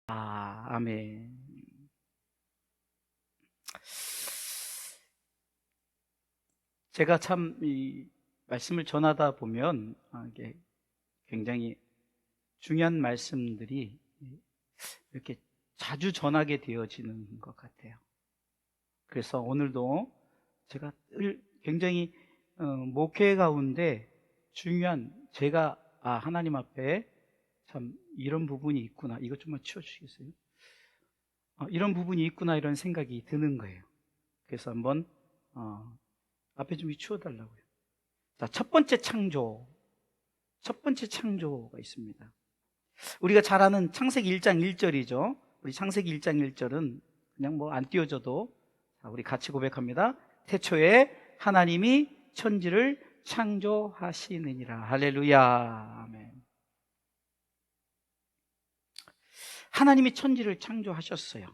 아멘. 제가 참 이 말씀을 전하다 보면 이게 굉장히 중요한 말씀들이 이렇게 자주 전하게 되어지는 것 같아요. 그래서 오늘도 제가 굉장히 목회 가운데 중요한, 제가 하나님 앞에 참 이런 부분이 있구나, 이것 좀만 치워주시겠어요? 이런 부분이 있구나, 이런 생각이 드는 거예요. 그래서 한번 앞에 좀 치워달라고요. 자, 첫 번째 창조가 있습니다. 우리가 잘 아는 창세기 1장 1절이죠. 우리 창세기 1장 1절은 그냥 뭐 안 띄워져도, 자, 우리 같이 고백합니다. 태초에 하나님이 천지를 창조하시느니라. 할렐루야. 아멘. 하나님이 천지를 창조하셨어요.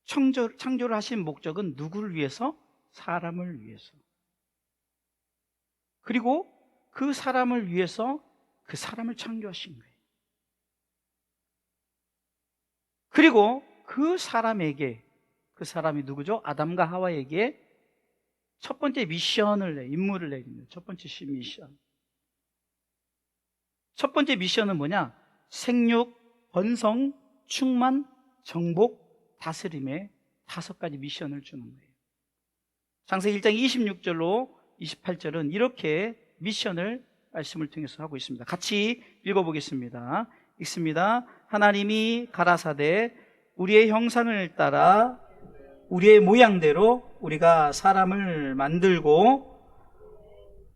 창조를 하신 목적은 누구를 위해서? 사람을 위해서. 그리고 그 사람을 위해서 그 사람을 창조하신 거예요. 그리고 그 사람에게, 그 사람이 누구죠? 아담과 하와에게 첫 번째 임무를 내립니다. 첫 번째 미션. 첫 번째 미션은 뭐냐? 생육, 번성, 충만, 정복, 다스림의 5가지 미션을 주는 거예요. 창세기 1장 26절로 28절은 이렇게 미션을 말씀을 통해서 하고 있습니다. 같이 읽어보겠습니다. 읽습니다. 하나님이 가라사대 우리의 형상을 따라 우리의 모양대로 우리가 사람을 만들고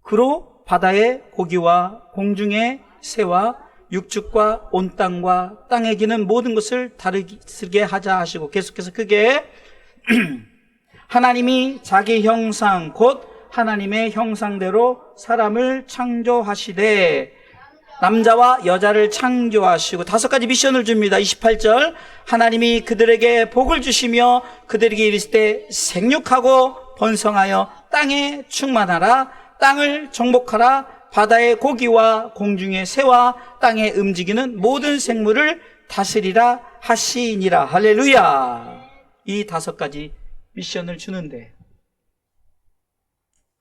그로 바다의 고기와 공중의 새와 육축과 온 땅과 땅에 기는 모든 것을 다스리게 하자 하시고, 계속해서 그게 하나님이 자기 형상 곧 하나님의 형상대로 사람을 창조하시되 남자와 여자를 창조하시고 5가지 미션을 줍니다. 28절 하나님이 그들에게 복을 주시며 그들에게 이르시되 생육하고 번성하여 땅에 충만하라. 땅을 정복하라. 바다의 고기와 공중의 새와 땅에 움직이는 모든 생물을 다스리라 하시니라. 할렐루야. 이 5가지 미션을 주는데,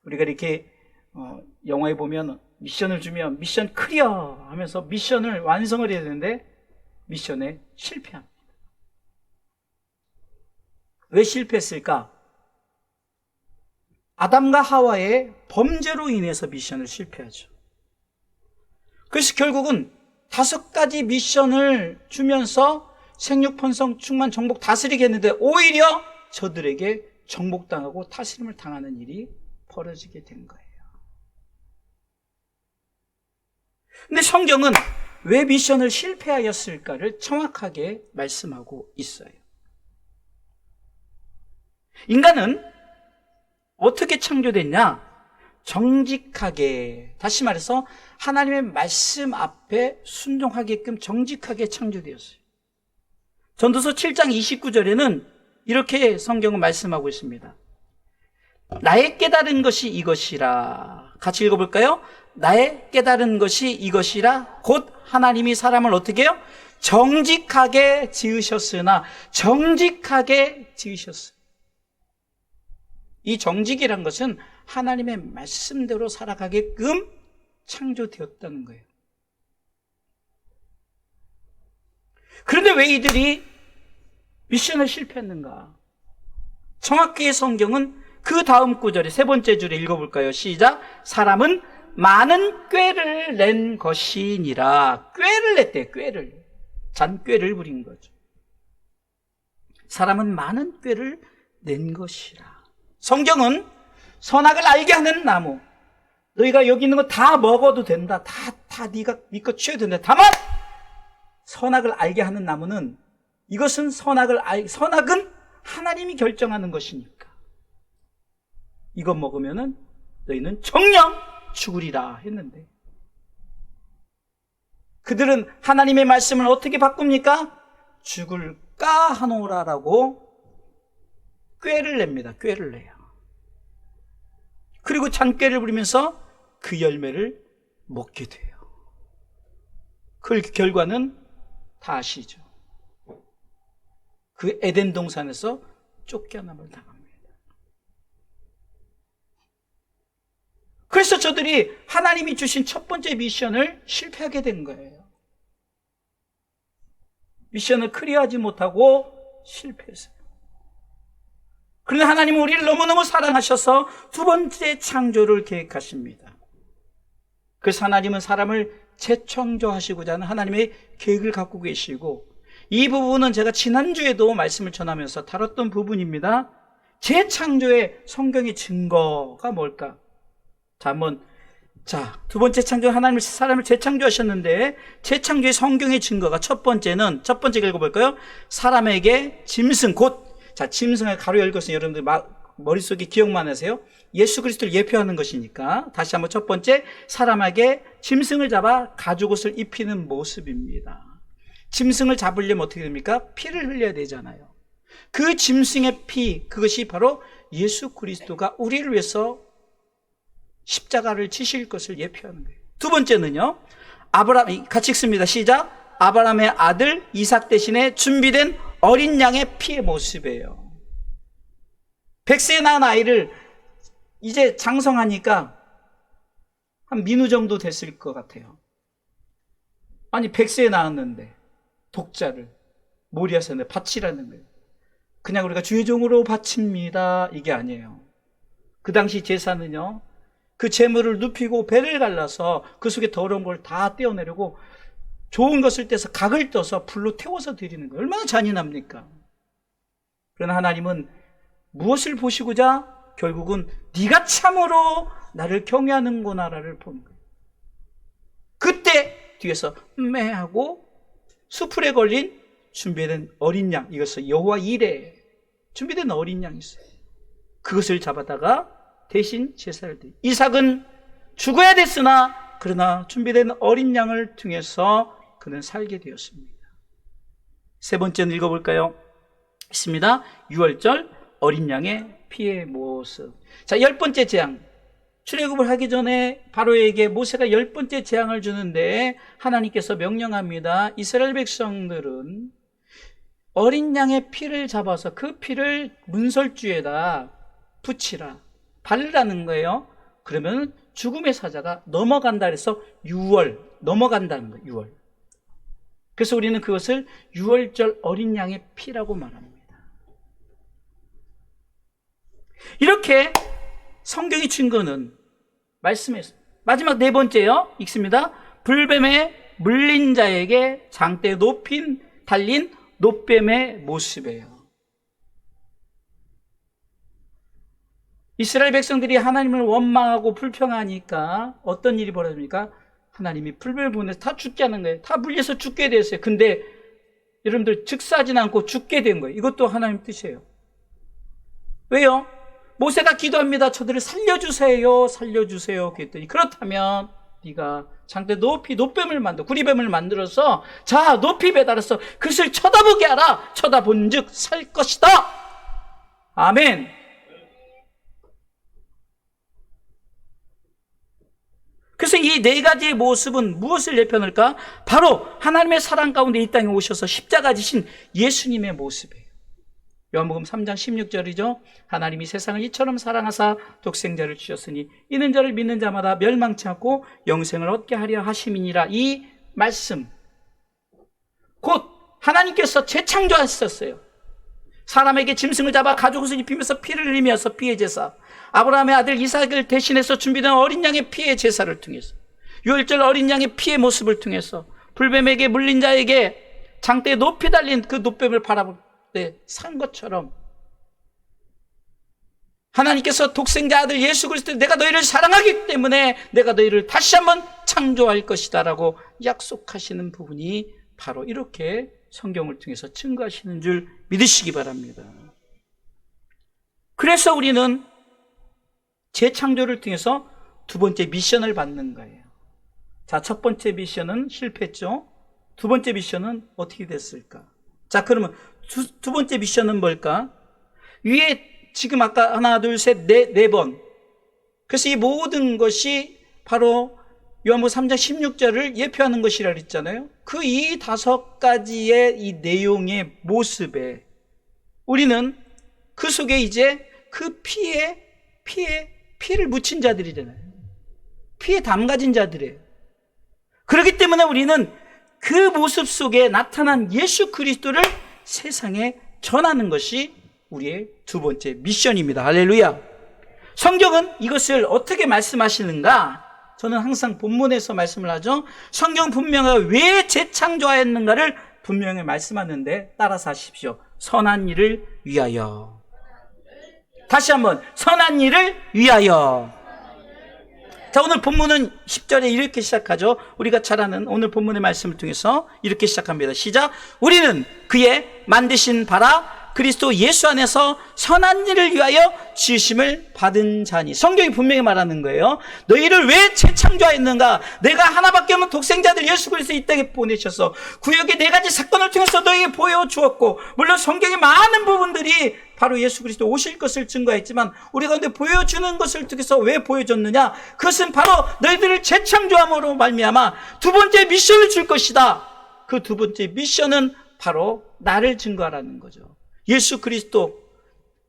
우리가 이렇게 영화에 보면 미션을 주면 미션 클리어 하면서 미션을 완성을 해야 되는데 미션에 실패합니다. 왜 실패했을까? 아담과 하와의 범죄로 인해서 미션을 실패하죠. 그래서 결국은 5가지 미션을 주면서 생육, 번성, 충만, 정복, 다스리게 했는데 오히려 저들에게 정복당하고 다스림을 당하는 일이 벌어지게 된 거예요. 근데 성경은 왜 미션을 실패하였을까를 정확하게 말씀하고 있어요. 인간은 어떻게 창조됐냐? 정직하게, 다시 말해서 하나님의 말씀 앞에 순종하게끔 정직하게 창조되었어요. 전도서 7장 29절에는 이렇게 성경은 말씀하고 있습니다. 나의 깨달은 것이 이것이라. 같이 읽어볼까요? 나의 깨달은 것이 이것이라. 곧 하나님이 사람을 어떻게 해요? 정직하게 지으셨으나. 정직하게 지으셨어요. 이 정직이란 것은 하나님의 말씀대로 살아가게끔 창조되었다는 거예요. 그런데 왜 이들이 미션을 실패했는가? 정확히 성경은 그 다음 구절에 3번째 줄에 읽어볼까요? 시작. 사람은 많은 꾀를 낸 것이니라. 꾀를 냈대. 꾀를. 잔꾀를 부린 거죠. 사람은 많은 꾀를 낸 것이라. 성경은 선악을 알게 하는 나무, 너희가 여기 있는 거 다 먹어도 된다. 다 네가 믿고 취해도 된다. 다만 선악을 알게 하는 나무는, 이것은 선악은 하나님이 결정하는 것이니까 이것 먹으면은 너희는 정녕 죽으리라 했는데, 그들은 하나님의 말씀을 어떻게 바꿉니까? 죽을까 하노라라고 꾀를 냅니다. 꾀를 내요. 그리고 잔꾀를 부리면서 그 열매를 먹게 돼요. 그 결과는 다 아시죠? 그 에덴 동산에서 쫓겨남을 당합니다. 그래서 저들이 하나님이 주신 첫 번째 미션을 실패하게 된 거예요. 미션을 클리어하지 못하고 실패했어요. 그런데 하나님은 우리를 너무너무 사랑하셔서 두 번째 창조를 계획하십니다. 그래서 하나님은 사람을 재창조하시고자 하는 하나님의 계획을 갖고 계시고, 이 부분은 제가 지난주에도 말씀을 전하면서 다뤘던 부분입니다. 재창조의 성경의 증거가 뭘까? 두 번째 창조, 하나님은 사람을 재창조하셨는데, 재창조의 성경의 증거가 첫 번째 읽어볼까요? 사람에게 짐승, 짐승을 가로 열고 있으면 여러분들 머릿속에 기억만 하세요. 예수 그리스도를 예표하는 것이니까. 다시 한번 첫 번째, 사람에게 짐승을 잡아 가죽옷을 입히는 모습입니다. 짐승을 잡으려면 어떻게 됩니까? 피를 흘려야 되잖아요. 그 짐승의 피, 그것이 바로 예수 그리스도가 우리를 위해서 십자가를 지실 것을 예표하는 거예요. 두 번째는요, 같이 읽습니다. 시작. 아브라함의 아들 이삭 대신에 준비된 어린 양의 피의 모습이에요. 100세 낳은 아이를 이제 장성하니까 한 민우 정도 됐을 것 같아요. 아니 100세에 낳았는데 독자를 모리아산에 바치라는 거예요. 그냥 우리가 주의 종으로 바칩니다, 이게 아니에요. 그 당시 제사는요, 그 제물을 눕히고 배를 갈라서 그 속에 더러운 걸 다 떼어내려고 좋은 것을 떼서 각을 떠서 불로 태워서 드리는 거예요. 얼마나 잔인합니까? 그러나 하나님은 무엇을 보시고자 결국은 네가 참으로 나를 경외하는구나를 보는 거예요. 그때 뒤에서 매하고 수풀에 걸린 준비된 어린 양, 이것은 여호와 이레 준비된 어린 양이 있어요. 그것을 잡아다가 대신 제사를 드려요. 이삭은 죽어야 됐으나 그러나 준비된 어린 양을 통해서 그는 살게 되었습니다. 세 번째는 읽어볼까요? 있습니다. 6월절 어린 양의 피의 모습. 자, 10번째 재앙. 출애굽을 하기 전에 바로에게 모세가 10번째 재앙을 주는데 하나님께서 명령합니다. 이스라엘 백성들은 어린 양의 피를 잡아서 그 피를 문설주에다 붙이라, 바르라는 거예요. 그러면 죽음의 사자가 넘어간다 그래서 6월, 넘어간다는 거예요. 6월. 그래서 우리는 그것을 6월절 어린 양의 피라고 말합니다. 이렇게 성경이 증거는 말씀에서 마지막 네 번째요. 읽습니다. 불뱀에 물린 자에게 장대 달린 놋뱀의 모습이에요. 이스라엘 백성들이 하나님을 원망하고 불평하니까 어떤 일이 벌어집니까? 하나님이 불뱀을 보내서 다 죽게 하는 거예요. 다 물려서 죽게 됐어요. 근데 여러분들 즉사하진 않고 죽게 된 거예요. 이것도 하나님 뜻이에요. 왜요? 모세가 기도합니다. 저들을 살려주세요, 살려주세요. 그랬더니 그렇다면 네가 장대 놋뱀을 구리뱀을 만들어서 자, 높이 매달아서 그것을 쳐다보게 하라. 쳐다본 즉 살 것이다. 아멘. 그래서 이 네 가지의 모습은 무엇을 예표할까? 바로 하나님의 사랑 가운데 이 땅에 오셔서 십자가 지신 예수님의 모습이에요. 요한복음 3장 16절이죠. 하나님이 세상을 이처럼 사랑하사 독생자를 주셨으니 이는 저를 믿는 자마다 멸망치 않고 영생을 얻게 하려 하심이니라. 이 말씀 곧 하나님께서 재창조하셨어요. 사람에게 짐승을 잡아 가죽옷을 입히면서 피를 흘리면서 피의 제사, 아브라함의 아들 이삭을 대신해서 준비된 어린 양의 피의 제사를 통해서, 유월절 어린 양의 피의 모습을 통해서 불뱀에게 물린 자에게 장대에 높이 달린 그 놋뱀을 바라볼 때 산 것처럼 하나님께서 독생자 아들 예수 그리스도 내가 너희를 사랑하기 때문에 내가 너희를 다시 한번 창조할 것이다 라고 약속하시는 부분이 바로 이렇게 성경을 통해서 증거하시는 줄 믿으시기 바랍니다. 그래서 우리는 재창조를 통해서 두 번째 미션을 받는 거예요. 자, 첫 번째 미션은 실패했죠. 두 번째 미션은 어떻게 됐을까? 자, 그러면 두 번째 미션은 뭘까? 위에 지금 아까 하나, 둘, 셋, 네 번. 그래서 이 모든 것이 바로 요한복음 3장 16절을 예표하는 것이라 그랬잖아요. 그 이 5가지의 이 내용의 모습에 우리는 그 속에 이제 그 피를 묻힌 자들이잖아요. 피에 담가진 자들이에요. 그렇기 때문에 우리는 그 모습 속에 나타난 예수 그리스도를 세상에 전하는 것이 우리의 두 번째 미션입니다. 할렐루야. 성경은 이것을 어떻게 말씀하시는가? 저는 항상 본문에서 말씀을 하죠. 성경 분명히 왜 재창조하였는가를 분명히 말씀하는데 따라서 하십시오. 선한 일을 위하여. 다시 한번 선한 일을 위하여. 자, 오늘 본문은 10절에 이렇게 시작하죠. 우리가 잘 아는 오늘 본문의 말씀을 통해서 이렇게 시작합니다. 시작. 우리는 그의 만드신 바라 그리스도 예수 안에서 선한 일을 위하여 지으심을 받은 자니. 성경이 분명히 말하는 거예요. 너희를 왜 재창조하였는가? 내가 하나밖에 없는 독생자들 예수 그리스도 이 땅에 보내셔서 구약의 네 가지 사건을 통해서 너희에게 보여주었고, 물론 성경의 많은 부분들이 바로 예수 그리스도 오실 것을 증거했지만 우리 가운데 보여주는 것을 통해서 왜 보여줬느냐? 그것은 바로 너희들을 재창조함으로 말미암아 두 번째 미션을 줄 것이다. 그 두 번째 미션은 바로 나를 증거하라는 거죠. 예수 그리스도,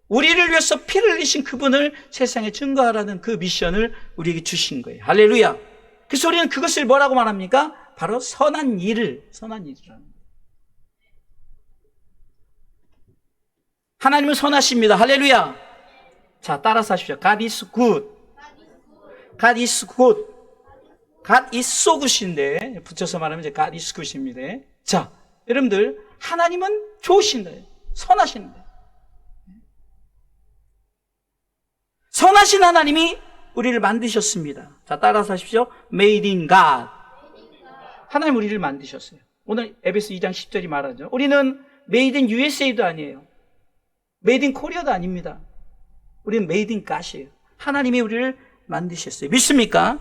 우리를 위해서 피를 흘리신 그분을 세상에 증거하라는 그 미션을 우리에게 주신 거예요. 할렐루야. 그래서 우리는 그것을 뭐라고 말합니까? 바로 선한 일이라는 거예요. 하나님은 선하십니다. 할렐루야. 자, 따라서 하십시오. God is good. God is good. God is so good인데, 붙여서 말하면 이제 God is good입니다. 자, 여러분들, 하나님은 좋으신 거예요. 선하신 거예요. 선하신 하나님이 우리를 만드셨습니다. 자, 따라서 하십시오. Made in God. 하나님 우리를 만드셨어요. 오늘 에베소 2장 10절이 말하죠. 우리는 Made in USA도 아니에요. Made in Korea도 아닙니다. 우리는 Made in God이에요. 하나님이 우리를 만드셨어요. 믿습니까?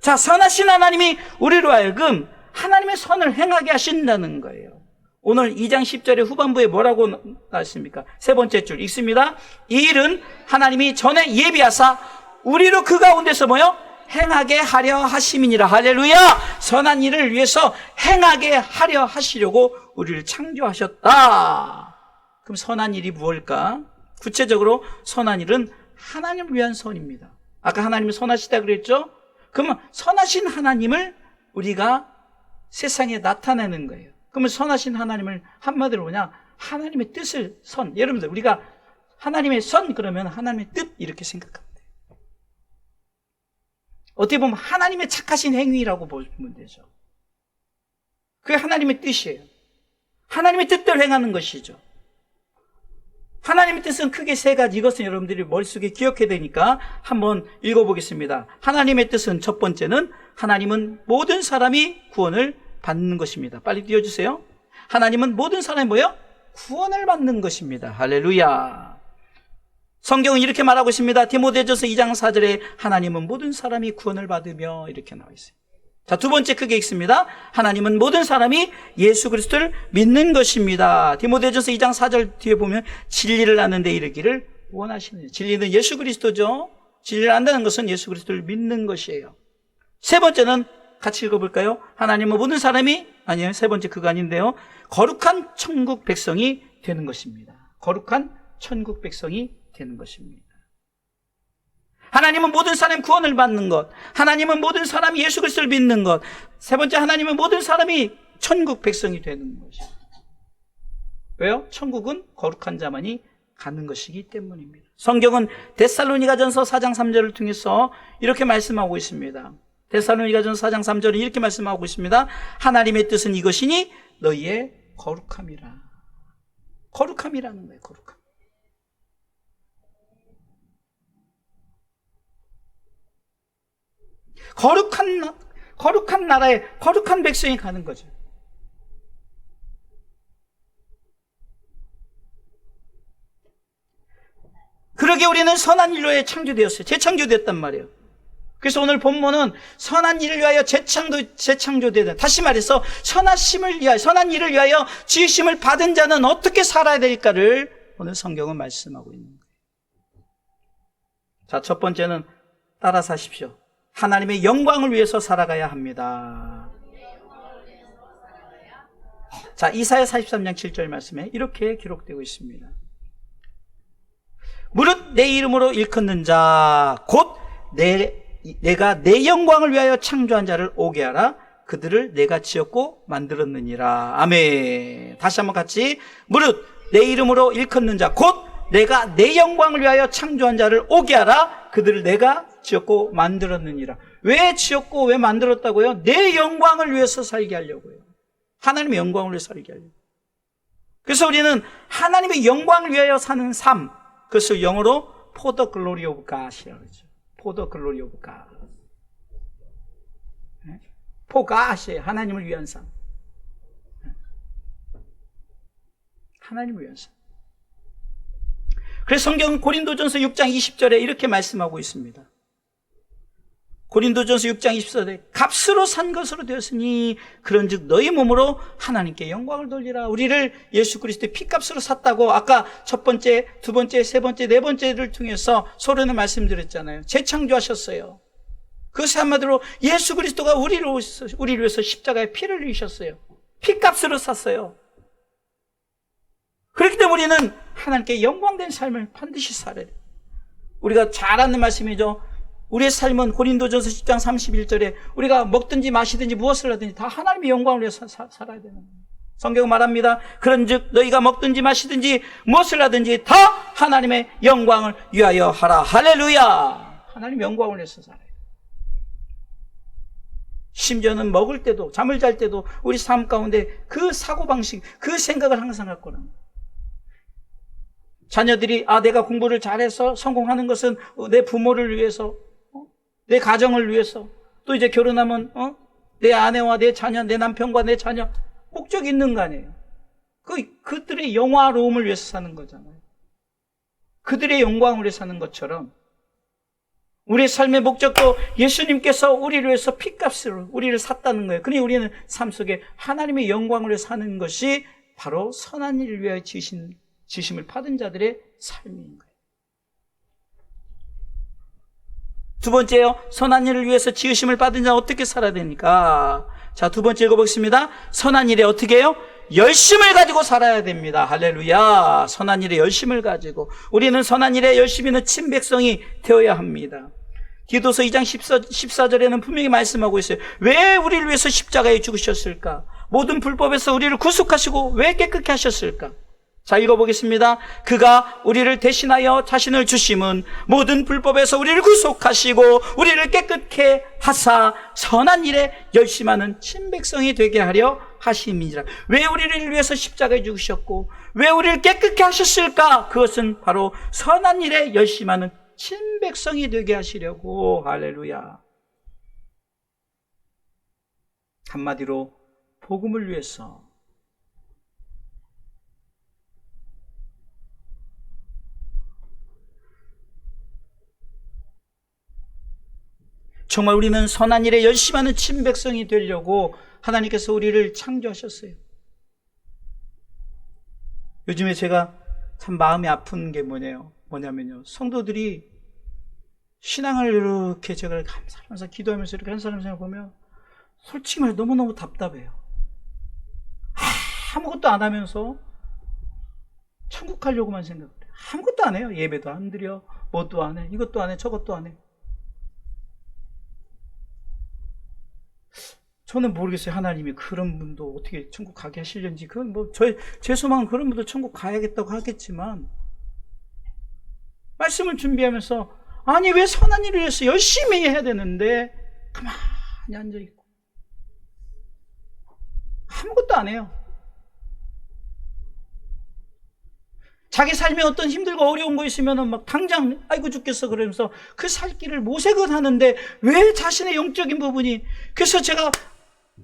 자, 선하신 하나님이 우리로 하여금 하나님의 선을 행하게 하신다는 거예요. 오늘 2장 10절의 후반부에 뭐라고 나왔습니까? 세 번째 줄 읽습니다. 이 일은 하나님이 전에 예비하사 우리로 그 가운데서 뭐요? 행하게 하려 하심이니라. 할렐루야. 선한 일을 위해서 행하게 하려 하시려고 우리를 창조하셨다. 그럼 선한 일이 무엇일까? 구체적으로 선한 일은 하나님을 위한 선입니다. 아까 하나님이 선하시다 그랬죠? 그러면 선하신 하나님을 우리가 세상에 나타내는 거예요. 그러면 선하신 하나님을 한마디로 뭐냐? 하나님의 뜻을 선. 여러분들, 우리가 하나님의 선 그러면 하나님의 뜻 이렇게 생각합니다. 어떻게 보면 하나님의 착하신 행위라고 보면 되죠. 그게 하나님의 뜻이에요. 하나님의 뜻대로 행하는 것이죠. 하나님의 뜻은 크게 세 가지. 이것은 여러분들이 머릿속에 기억해야 되니까 한번 읽어보겠습니다. 하나님의 뜻은 첫 번째는 하나님은 모든 사람이 구원을 받는 것입니다. 빨리 띄워주세요. 하나님은 모든 사람이 뭐요? 구원을 받는 것입니다. 할렐루야. 성경은 이렇게 말하고 있습니다. 디모데전서 2장 4절에 하나님은 모든 사람이 구원을 받으며 이렇게 나와 있어요. 자, 두 번째 크게 읽습니다. 하나님은 모든 사람이 예수 그리스도를 믿는 것입니다. 디모데전서 2장 4절 뒤에 보면 진리를 아는데 이르기를 원하시는, 진리는 예수 그리스도죠. 진리를 안다는 것은 예수 그리스도를 믿는 것이에요. 세 번째는 같이 읽어볼까요? 하나님은 모든 사람이, 아니요, 세 번째 그거 아닌데요. 거룩한 천국 백성이 되는 것입니다. 거룩한 천국 백성이 되는 것입니다. 하나님은 모든 사람이 구원을 받는 것, 하나님은 모든 사람이 예수 그리스도를 믿는 것, 세 번째 하나님은 모든 사람이 천국 백성이 되는 것입니다. 왜요? 천국은 거룩한 자만이 가는 것이기 때문입니다. 성경은 데살로니가전서 4장 3절을 통해서 이렇게 말씀하고 있습니다. 데살로니가전서 4장 3절은 이렇게 말씀하고 있습니다. 하나님의 뜻은 이것이니 너희의 거룩함이라. 거룩함이라는 거예요. 거룩한 나라에 거룩한 백성이 가는 거죠. 그러게 우리는 선한 일로 창조되었어요. 재창조됐단 말이에요. 그래서 오늘 본문은 선한 일을 위하여 재창조되는, 다시 말해서 선하심을 위하여, 선한 일을 위하여 지으심을 받은 자는 어떻게 살아야 될까를 오늘 성경은 말씀하고 있는 거예요. 자, 첫 번째는 따라서 하십시오. 하나님의 영광을 위해서 살아가야 합니다. 자, 이사야 43장 7절 말씀에 이렇게 기록되고 있습니다. 무릇 내 이름으로 일컫는 자 곧 내가 내 영광을 위하여 창조한 자를 오게 하라. 그들을 내가 지었고 만들었느니라. 아멘. 다시 한번 같이. 무릇 내 이름으로 일컫는 자 곧 내가 내 영광을 위하여 창조한 자를 오게 하라. 그들을 내가 지었고 만들었느니라. 왜 지었고 왜 만들었다고요? 내 영광을 위해서 살게 하려고요. 하나님의 영광을 위해서 살게 하려고. 그래서 우리는 하나님의 영광을 위하여 사는 삶, 그것을 영어로 For the glory of God이라고 그러죠. For the glory of God. For God이에요. 하나님을 위한 삶. 하나님을 위한 삶. 그래서 성경은 고린도전서 6장 20절에 이렇게 말씀하고 있습니다. 고린도전서 6장 24절에 값으로 산 것으로 되었으니 그런즉 너희 몸으로 하나님께 영광을 돌리라. 우리를 예수 그리스도의 피값으로 샀다고 아까 첫 번째, 두 번째, 세 번째, 네 번째를 통해서 서론에 말씀드렸잖아요. 재창조하셨어요. 그것이 한마디로 예수 그리스도가 우리를 위해서 십자가에 피를 흘리셨어요. 피값으로 샀어요. 그렇기 때문에 우리는 하나님께 영광된 삶을 반드시 살아야 돼요. 우리가 잘 아는 말씀이죠. 우리의 삶은 고린도전서 10장 31절에 우리가 먹든지 마시든지 무엇을 하든지 다 하나님의 영광을 위해서 살아야 되는 거예요. 성경은 말합니다. 그런즉 너희가 먹든지 마시든지 무엇을 하든지 다 하나님의 영광을 위하여 하라. 할렐루야. 하나님의 영광을 위해서 살아요. 심지어는 먹을 때도 잠을 잘 때도 우리 삶 가운데 그 사고방식, 그 생각을 항상 갖고 있는 거예요. 자녀들이 내가 공부를 잘해서 성공하는 것은 내 부모를 위해서, 내 가정을 위해서, 또 이제 결혼하면 내 아내와 내 자녀, 내 남편과 내 자녀 목적이 있는 거 아니에요. 그들의 영화로움을 위해서 사는 거잖아요. 그들의 영광을 위해서 사는 것처럼 우리의 삶의 목적도 예수님께서 우리를 위해서 피값으로 우리를 샀다는 거예요. 그러니 우리는 삶 속에 하나님의 영광을 위해서 사는 것이 바로 선한 일을 위하여 지심을 받은 자들의 삶인 거예요. 두 번째요. 선한 일을 위해서 지으심을 받은 자는 어떻게 살아야 됩니까? 자, 두 번째 읽어보겠습니다. 선한 일에 어떻게 해요? 열심을 가지고 살아야 됩니다. 할렐루야. 선한 일에 열심을 가지고 우리는 선한 일에 열심히 있는 친백성이 되어야 합니다. 디도서 2장 14절에는 분명히 말씀하고 있어요. 왜 우리를 위해서 십자가에 죽으셨을까? 모든 불법에서 우리를 구속하시고 왜 깨끗게 하셨을까? 자, 읽어보겠습니다. 그가 우리를 대신하여 자신을 주심은 모든 불법에서 우리를 구속하시고 우리를 깨끗게 하사 선한 일에 열심하는 친백성이 되게 하려 하심이니라. 왜 우리를 위해서 십자가에 죽으셨고 왜 우리를 깨끗게 하셨을까? 그것은 바로 선한 일에 열심하는 친백성이 되게 하시려고. 할렐루야. 한마디로 복음을 위해서 정말 우리는 선한 일에 열심하는 친백성이 되려고 하나님께서 우리를 창조하셨어요. 요즘에 제가 참 마음이 아픈 게 뭐냐면요. 성도들이 신앙을 이렇게 제가 감사하면서 기도하면서 이렇게 한 사람을 보면 솔직히 말해 너무너무 답답해요. 아무것도 안 하면서 천국 가려고만 생각해요. 아무것도 안 해요. 예배도 안 드려, 뭣도 안 해, 이것도 안 해, 저것도 안 해. 저는 모르겠어요. 하나님이 그런 분도 어떻게 천국 가게 하시려는지. 그건 제 소망은 그런 분도 천국 가야겠다고 하겠지만, 말씀을 준비하면서, 아니, 왜 선한 일을 위해서 열심히 해야 되는데, 가만히 앉아있고, 아무것도 안 해요. 자기 삶에 어떤 힘들고 어려운 거 있으면은 막 당장 아이고 죽겠어 그러면서 그 살 길을 모색을 하는데 왜 자신의 영적인 부분이. 그래서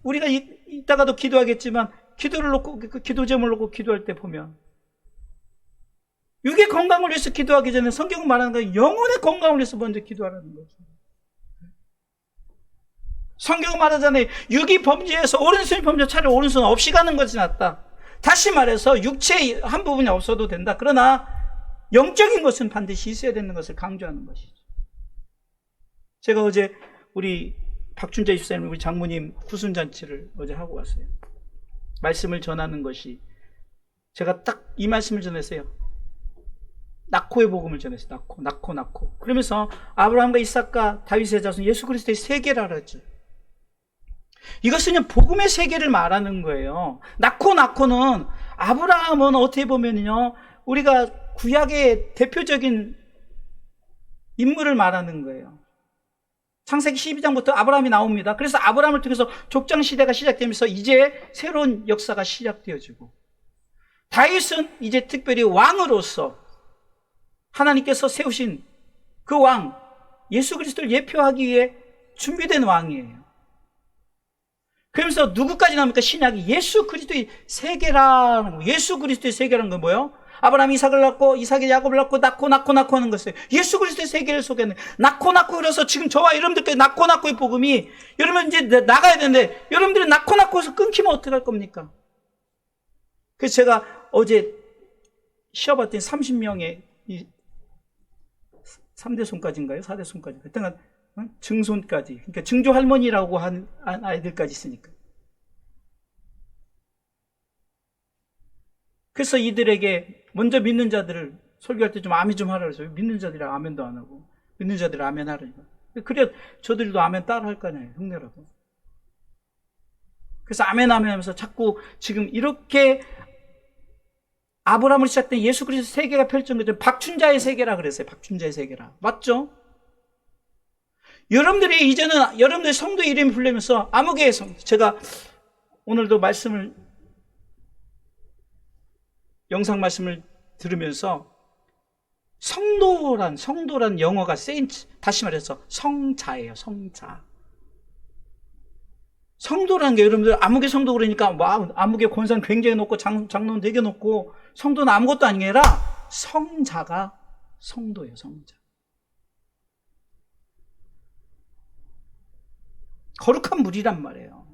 우리가 이따가도 기도하겠지만 기도를 놓고 그 기도 제목을 놓고 기도할 때 보면 육의 건강을 위해서 기도하기 전에 성경은 말하는 거 영혼의 건강을 위해서 먼저 기도하라는 거죠. 성경은 말하잖아요. 육이 범죄해서 오른손이 범죄 차라리 오른손 없이 가는 것이 낫다. 다시 말해서 육체의 한 부분이 없어도 된다. 그러나 영적인 것은 반드시 있어야 되는 것을 강조하는 것이죠. 제가 어제 우리 박춘자 집사님, 우리 장모님 구순잔치를 어제 하고 왔어요. 말씀을 전하는 것이, 제가 딱 이 말씀을 전했어요. 낙호의 복음을 전했어요. 낙호. 그러면서 아브라함과 이삭과 다윗의 자손 예수 그리스도의 세계라 그랬죠. 이것은 복음의 세계를 말하는 거예요. 낙호는, 아브라함은 어떻게 보면요, 우리가 구약의 대표적인 인물을 말하는 거예요. 창세기 12장부터 아브라함이 나옵니다. 그래서 아브라함을 통해서 족장 시대가 시작되면서 이제 새로운 역사가 시작되어지고, 다윗은 이제 특별히 왕으로서 하나님께서 세우신 그 왕, 예수 그리스도를 예표하기 위해 준비된 왕이에요. 그러면서 누구까지 나옵니까? 신약이 예수 그리스도의 세계라는 거. 예수 그리스도의 세계라는 건 뭐예요? 아브라함이 이삭을 낳고, 이삭이 야곱을 낳고, 낳고 하는 것이에요. 예수 그리스도의 세계를 소개하는, 낳고 그래서 지금 저와 여러분들께 낳고의 복음이, 여러분 이제 나가야 되는데, 여러분들이 낳고에서 끊기면 어떡할 겁니까? 그래서 제가 어제 쉬어봤더니 30명의 3대 손까지인가요? 4대 손까지. 그때가 증손까지. 그러니까 증조 할머니라고 한 아이들까지 있으니까. 그래서 이들에게 먼저 믿는 자들을 설교할 때 좀 아멘 좀 하라 그랬어요. 믿는 자들이 아멘도 안 하고, 믿는 자들이 아멘 하라니까. 그래야 저들도 아멘 따라 할 거 아니에요. 흉내라도. 그래서 아멘 하면서 자꾸 지금 이렇게 아브라함을 시작된 예수 그리스도 세계가 펼쳐진 거죠. 박춘자의 세계라 그랬어요. 박춘자의 세계라. 맞죠? 여러분들이 이제는 여러분들 성도 이름이 불리면서 암흑의 성, 제가 오늘도 영상 말씀을 들으면서 성도란 영어가 세인트, 다시 말해서 성자예요. 성자. 성도라는 게 여러분들 암흑의 성도 그러니까 와, 암흑의 권세는 굉장히 높고 장로는 되게 높고 성도는 아무것도 아니라 성자가 성도예요. 성자. 거룩한 물이란 말이에요.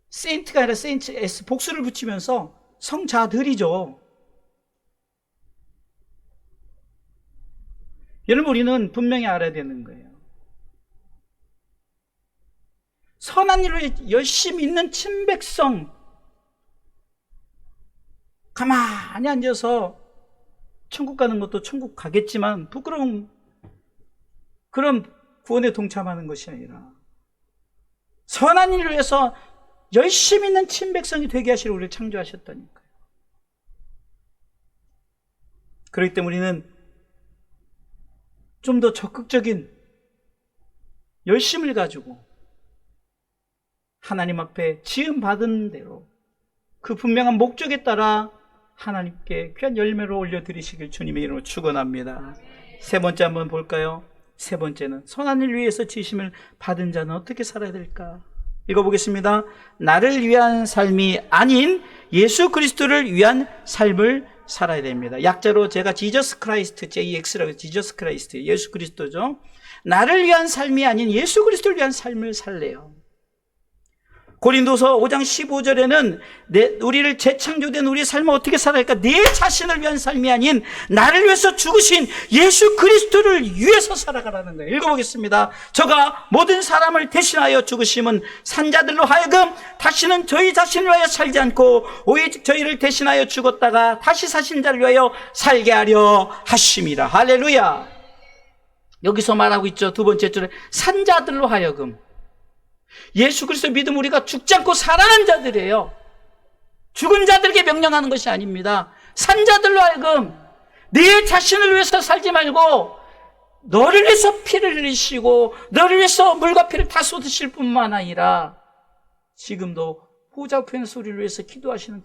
세인트가 아니라 세인트 S 복수를 붙이면서 성자들이죠. 여러분, 우리는 분명히 알아야 되는 거예요. 선한 일을 열심히 있는 친백성, 가만히 앉아서 천국 가는 것도 천국 가겠지만 부끄러운 그런 구원에 동참하는 것이 아니라 선한 일을 위해서 열심히 있는 친백성이 되게 하시려 우리를 창조하셨다니까요. 그렇기 때문에 우리는 좀 더 적극적인 열심을 가지고 하나님 앞에 지음받은 대로 그 분명한 목적에 따라 하나님께 귀한 열매로 올려드리시길 주님의 이름으로 축원합니다. 세 번째 한번 볼까요? 세 번째는 선한 일 위해서 지으심을 받은 자는 어떻게 살아야 될까? 읽어보겠습니다. 나를 위한 삶이 아닌 예수 그리스도를 위한 삶을 살아야 됩니다. 약자로 제가 지저스 크라이스트, JX라고 지저스 크라이스트, 예수 그리스도죠. 나를 위한 삶이 아닌 예수 그리스도를 위한 삶을 살래요. 고린도서 5장 15절에는 우리를 재창조된 우리의 삶을 어떻게 살아야 할까? 내 자신을 위한 삶이 아닌 나를 위해서 죽으신 예수 그리스도를 위해서 살아가라는 거예요. 읽어보겠습니다. 저가 모든 사람을 대신하여 죽으심은 산자들로 하여금 다시는 저희 자신을 위하여 살지 않고 오직 저희를 대신하여 죽었다가 다시 사신 자를 위하여 살게 하려 하심이라. 할렐루야. 여기서 말하고 있죠. 두 번째 줄에 산자들로 하여금. 예수 그리스도 믿음 우리가 죽지 않고 살아난 자들이에요. 죽은 자들에게 명령하는 것이 아닙니다. 산 자들로 하여금 내 자신을 위해서 살지 말고 너를 위해서 피를 흘리시고 너를 위해서 물과 피를 다 쏟으실 뿐만 아니라 지금도 보좌편 소리를 위해서 기도하시는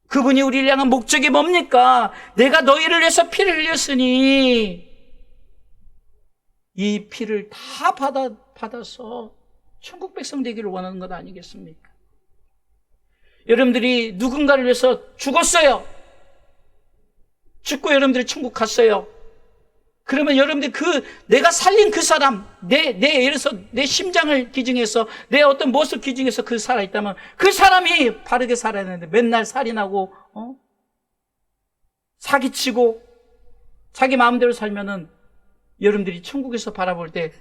그분이 우리를 향한 목적이 뭡니까? 내가 너희를 위해서 피를 흘렸으니 이 피를 다 받아서 천국 백성 되기를 원하는 것 아니겠습니까? 여러분들이 누군가를 위해서 죽었어요. 죽고 여러분들이 천국 갔어요. 그러면 여러분들이 내가 살린 그 사람, 예를 들어서 내 심장을 기증해서, 내 어떤 무엇을 기증해서 그 살아있다면 그 사람이 바르게 살아야 되는데 맨날 살인하고, 사기치고, 자기 마음대로 살면은 여러분들이 천국에서 바라볼 때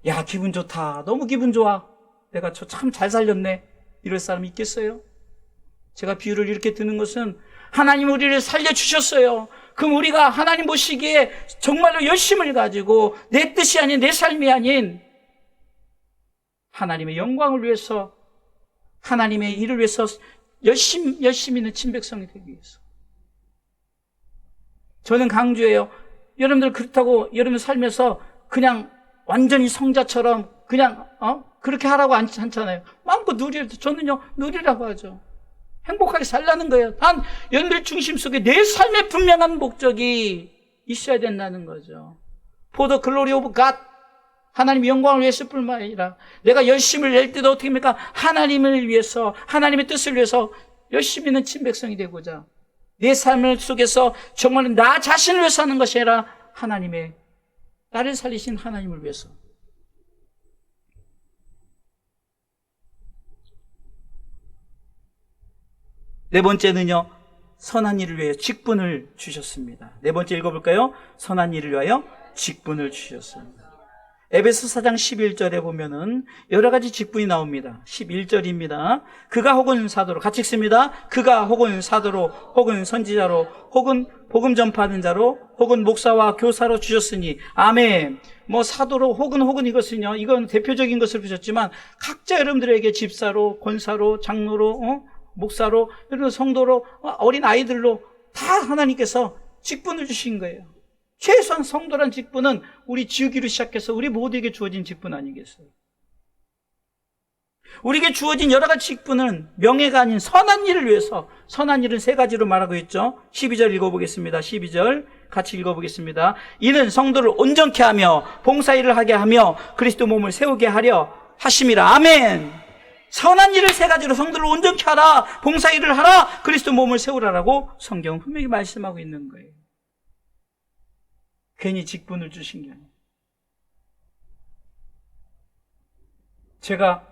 야, 기분 좋다. 너무 기분 좋아. 내가 저 참 잘 살렸네. 이럴 사람 있겠어요? 제가 비유를 이렇게 드는 것은 하나님 우리를 살려주셨어요. 그럼 우리가 하나님 보시기에 정말로 열심을 가지고 내 뜻이 아닌 내 삶이 아닌 하나님의 영광을 위해서, 하나님의 일을 위해서 열심히 있는 친백성이 되기 위해서. 저는 강조해요. 여러분들 그렇다고 여러분 살면서 그냥 완전히 성자처럼 그냥 그렇게 하라고 않잖아요. 마음껏 누리라고. 저는요 누리라고 하죠. 행복하게 살라는 거예요. 단 여러분들 중심 속에 내 삶의 분명한 목적이 있어야 된다는 거죠. For the glory of God, 하나님의 영광을 위해서 뿐만 아니라 내가 열심을 낼 때도 어떻게 합니까? 하나님을 위해서, 하나님의 뜻을 위해서 열심히 있는 친백성이 되고자, 내 삶 속에서 정말 나 자신을 위해서 하는 것이 아니라 하나님의, 나를 살리신 하나님을 위해서. 네 번째는요, 선한 일을 위하여 직분을 주셨습니다. 네 번째 읽어볼까요? 선한 일을 위하여 직분을 주셨습니다. 에베소 4장 11절에 보면은 여러 가지 직분이 나옵니다. 11절입니다. 그가 혹은 사도로, 같이 읽습니다. 그가 혹은 사도로, 혹은 선지자로, 혹은 복음 전파하는 자로, 혹은 목사와 교사로 주셨으니, 아멘. 사도로, 혹은 이것은요, 이건 대표적인 것을 주셨지만, 각자 여러분들에게 집사로, 권사로, 장로로, 목사로, 여러분 성도로, 어린 아이들로 다 하나님께서 직분을 주신 거예요. 최소한 성도란 직분은 우리 지우기로 시작해서 우리 모두에게 주어진 직분 아니겠어요? 우리에게 주어진 여러 가지 직분은 명예가 아닌 선한 일을 위해서, 선한 일은 세 가지로 말하고 있죠. 12절 읽어보겠습니다. 12절 같이 읽어보겠습니다. 이는 성도를 온전케 하며 봉사일을 하게 하며 그리스도 몸을 세우게 하려 하심이라. 아멘. 선한 일을 세 가지로 성도를 온전케 하라, 봉사일을 하라, 그리스도 몸을 세우라라고 성경은 분명히 말씀하고 있는 거예요. 괜히 직분을 주신 게 아니에요. 제가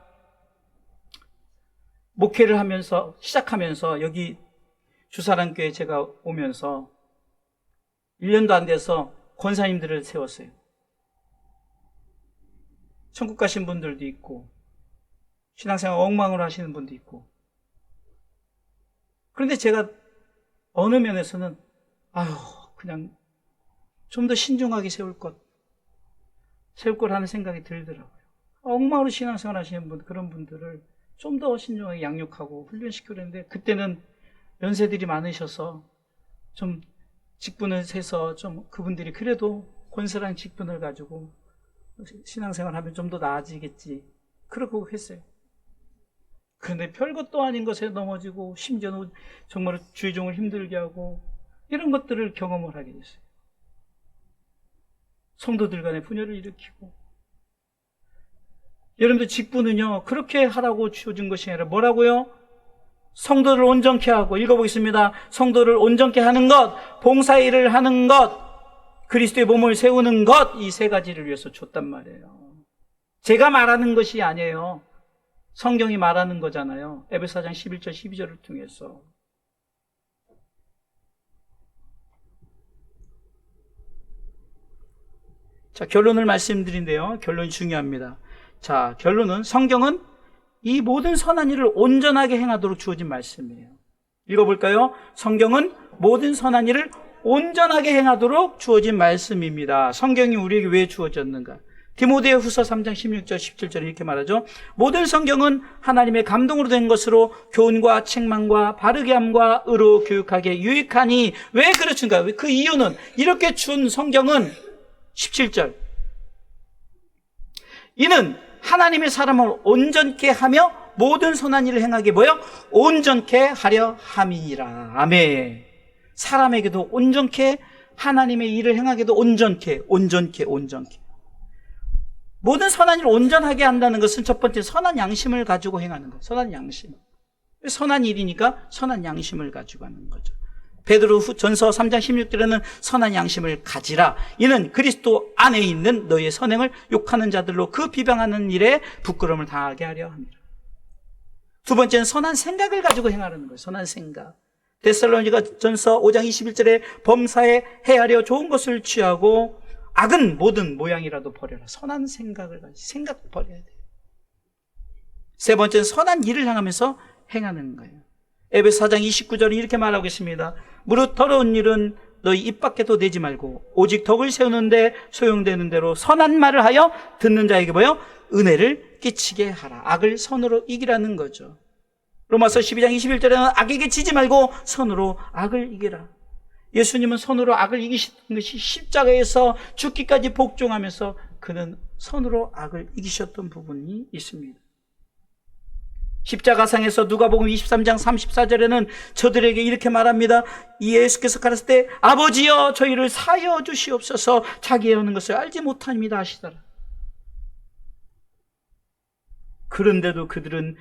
목회를 하면서, 시작하면서 여기 주사랑교회 제가 오면서 1년도 안 돼서 권사님들을 세웠어요. 천국 가신 분들도 있고 신앙생활 엉망으로 하시는 분도 있고. 그런데 제가 어느 면에서는 그냥 좀 더 신중하게 세울 것 하는 생각이 들더라고요. 엉망으로 신앙생활 하시는 분, 그런 분들을 좀 더 신중하게 양육하고 훈련시키려 했는데, 그때는 연세들이 많으셔서 좀 직분을 세서 좀 그분들이 그래도 권세라는 직분을 가지고 신앙생활 하면 좀 더 나아지겠지, 그러고 했어요. 그런데 별것도 아닌 것에 넘어지고 심지어는 정말 주의 종을 힘들게 하고 이런 것들을 경험을 하게 됐어요. 성도들 간에 분열을 일으키고. 여러분들 직분은요, 그렇게 하라고 주어진 것이 아니라 뭐라고요? 성도를 온전케 하고, 읽어보겠습니다. 성도를 온전케 하는 것, 봉사일을 하는 것, 그리스도의 몸을 세우는 것, 이 세 가지를 위해서 줬단 말이에요. 제가 말하는 것이 아니에요. 성경이 말하는 거잖아요. 에베소 4장 11절 12절을 통해서. 자, 결론을 말씀드린대요. 결론이 중요합니다. 자, 결론은 성경은 이 모든 선한 일을 온전하게 행하도록 주어진 말씀이에요. 읽어볼까요? 성경은 모든 선한 일을 온전하게 행하도록 주어진 말씀입니다. 성경이 우리에게 왜 주어졌는가? 디모데후서 3장 16절 17절에 이렇게 말하죠. 모든 성경은 하나님의 감동으로 된 것으로 교훈과 책망과 바르게 함과 의로 교육하게 유익하니. 왜 그렇습니까? 그 이유는 이렇게 준 성경은 17절, 이는 하나님의 사람을 온전케 하며 모든 선한 일을 행하게 뭐요? 온전케 하려 함이니라. 아멘. 사람에게도 온전케, 하나님의 일을 행하게도 온전케. 모든 선한 일을 온전하게 한다는 것은 첫 번째 선한 양심을 가지고 행하는 거예요. 선한 양심. 선한 일이니까 선한 양심을 가지고 하는 거죠. 베드로전서 3장 16절에는 선한 양심을 가지라. 이는 그리스도 안에 있는 너희의 선행을 욕하는 자들로 그 비방하는 일에 부끄러움을 당하게 하려 합니다. 두 번째는 선한 생각을 가지고 행하라는 거예요. 선한 생각. 데살로니가전서 5장 21절에 범사에 해하려 좋은 것을 취하고 악은 모든 모양이라도 버려라. 선한 생각을 가지. 생각 버려야 돼요. 세 번째는 선한 일을 향하면서 행하는 거예요. 에베소 4장 29절에 이렇게 말하고 있습니다. 무릇 더러운 일은 너희 입 밖에도 내지 말고 오직 덕을 세우는데 소용되는 대로 선한 말을 하여 듣는 자에게 뭐요? 은혜를 끼치게 하라. 악을 선으로 이기라는 거죠. 로마서 12장 21절에는 악에게 지지 말고 선으로 악을 이기라. 예수님은 선으로 악을 이기신 것이 십자가에서 죽기까지 복종하면서 그는 선으로 악을 이기셨던 부분이 있습니다. 십자가상에서 누가복음 23장 34절에는 저들에게 이렇게 말합니다. 이 예수께서 가르칠 때 아버지여 저희를 사하여 주시옵소서 자기의 오는 것을 알지 못합니다 하시더라. 그런데도 그들은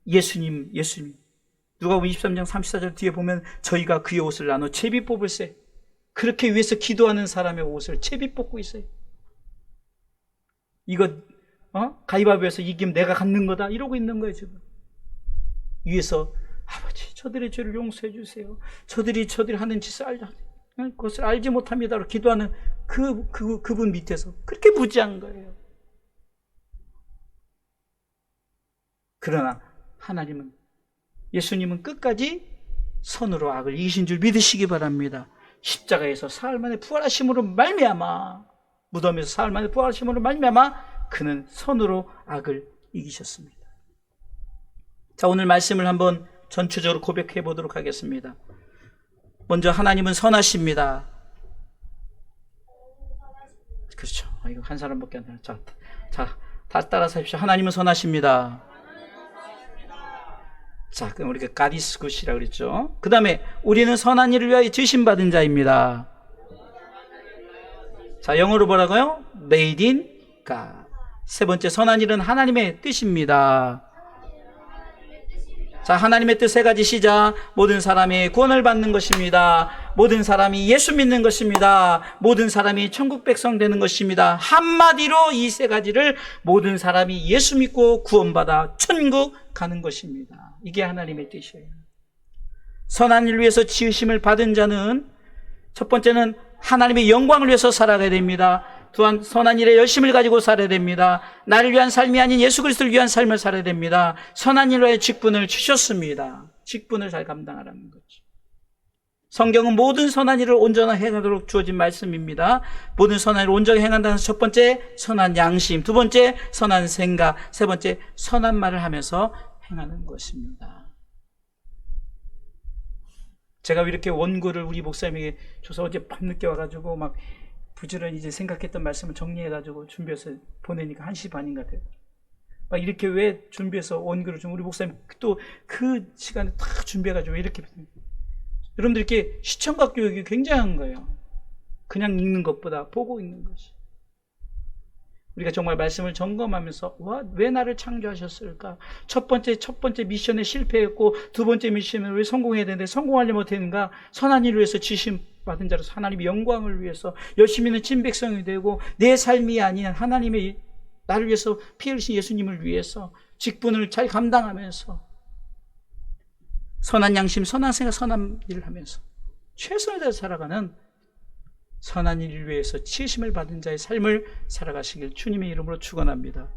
예수님 누가복음 23장 34절 뒤에 보면 저희가 그의 옷을 나눠 채비 뽑을세. 그렇게 위해서 기도하는 사람의 옷을 채비 뽑고 있어요. 이거 가위바위보에서 이기면 내가 갖는 거다 이러고 있는 거예요 지금. 위에서 아버지 저들의 죄를 용서해 주세요. 저들이 하는 짓을 그것을 알지 못합니다. 기도하는 그분 밑에서 그렇게 무지한 거예요. 그러나 하나님은 예수님은 끝까지 선으로 악을 이기신 줄 믿으시기 바랍니다. 십자가에서 사흘 만에 부활하심으로 말미암아 무덤에서 사흘 만에 부활하심으로 말미암아 그는 선으로 악을 이기셨습니다. 자, 오늘 말씀을 한번 전체적으로 고백해 보도록 하겠습니다. 먼저 하나님은 선하십니다. 그렇죠. 이거 한 사람밖에 안 돼요. 자, 다 따라서 하십시오. 하나님은 선하십니다. 자, 그럼 우리가 가디스 굿이라고 그랬죠. 그 다음에 우리는 선한 일을 위하여 지으심받은 자입니다. 자, 영어로 뭐라고요? Made in God. 세 번째, 선한 일은 하나님의 뜻입니다. 자, 하나님의 뜻 세 가지 시작. 모든 사람이 구원을 받는 것입니다. 모든 사람이 예수 믿는 것입니다. 모든 사람이 천국 백성 되는 것입니다. 한마디로 이 세 가지를 모든 사람이 예수 믿고 구원받아 천국 가는 것입니다. 이게 하나님의 뜻이에요. 선한 일을 위해서 지으심을 받은 자는 첫 번째는 하나님의 영광을 위해서 살아가야 됩니다. 또한 선한 일에 열심을 가지고 살아야 됩니다. 나를 위한 삶이 아닌 예수 그리스도를 위한 삶을 살아야 됩니다. 선한 일로의 직분을 주셨습니다. 직분을 잘 감당하라는 거죠. 성경은 모든 선한 일을 온전하게 행하도록 주어진 말씀입니다. 모든 선한 일을 온전히 행한다는 첫 번째, 선한 양심. 두 번째, 선한 생각. 세 번째, 선한 말을 하면서 행하는 것입니다. 제가 이렇게 원고를 우리 목사님에게 줘서 어제 밤늦게 와가지고 막 부지런히 이제 생각했던 말씀을 정리해가지고 준비해서 보내니까 1시 반인 것 같아요. 막 이렇게 왜 준비해서 원고를 좀 우리 목사님 또 그 시간에 다 준비해가지고 이렇게 여러분들 이렇게 시청각 교육이 굉장한 거예요. 그냥 읽는 것보다 보고 읽는 것이. 우리가 정말 말씀을 점검하면서 왜 나를 창조하셨을까? 첫 번째 미션에 실패했고 두 번째 미션을 왜 성공해야 되는데 성공하려 못했는가? 선한 일을 위해서 지심 받은 자로서 하나님의 영광을 위해서 열심히 있는 친백성이 되고 내 삶이 아닌 하나님의 나를 위해서 피 흘리신 예수님을 위해서 직분을 잘 감당하면서 선한 양심, 선한 생각, 선한 일을 하면서 최선을 다해 살아가는 선한 일을 위해서 치심을 받은 자의 삶을 살아가시길 주님의 이름으로 축원합니다.